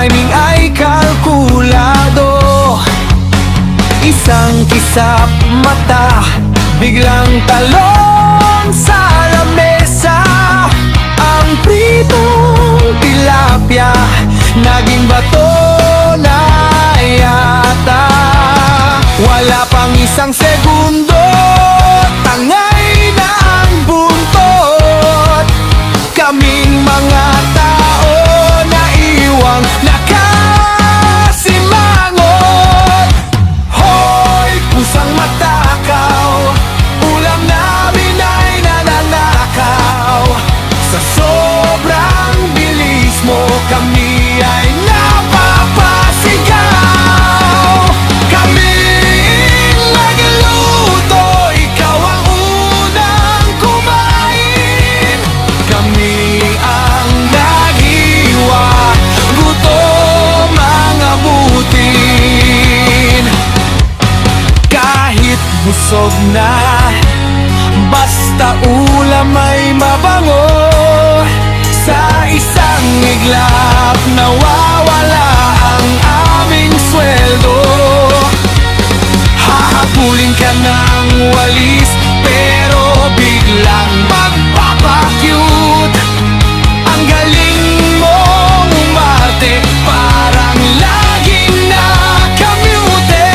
timing ay kalkulado. Isang kisap mata, biglang talon sa lamesa. Ang pritong tilapia, naging bato na yata. Wala pang isang segundo, tangay na ang buntot. Kaming mga tao na iwang nakasimangot. Hoy, pusang matakaw, ulam namin ay nananakaw. Sa sobrang bilis mo, kami ay napapasigaw. Kaming nagluto, ikaw ang unang kumain. Kami ang naghiwa, gutom ang abutin. Kahit busog na, basta ulam ay mabango. Sa isang iglap, nawawala ang aming sweldo. Hahabulin ka ng walis, pero biglang magpapakyut. Ang galing mong umarte, parang laging nakamute.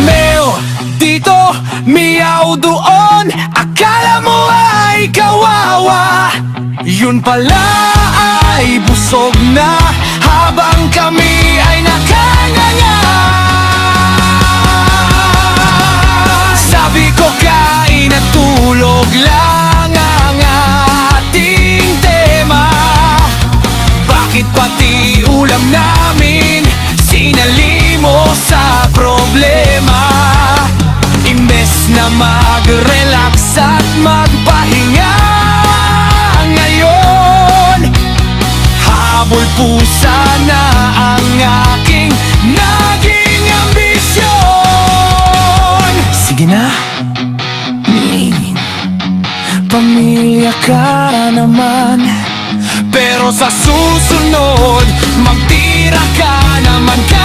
Meo dito, miyaw doon, akala mo ay kawawa. Yun pala ay busog na, habang kami ay nakanganga. Sabi ko kain at tulog lang ang ating tema. Bakit pati ulam namin sinali mo sa problema? Imbes na mag-relax at magpahinga, ngayon habol pusa na ang aking naging ambisyon. Sige na, pamilya ka naman, pero sa susunod magtira ka naman ka.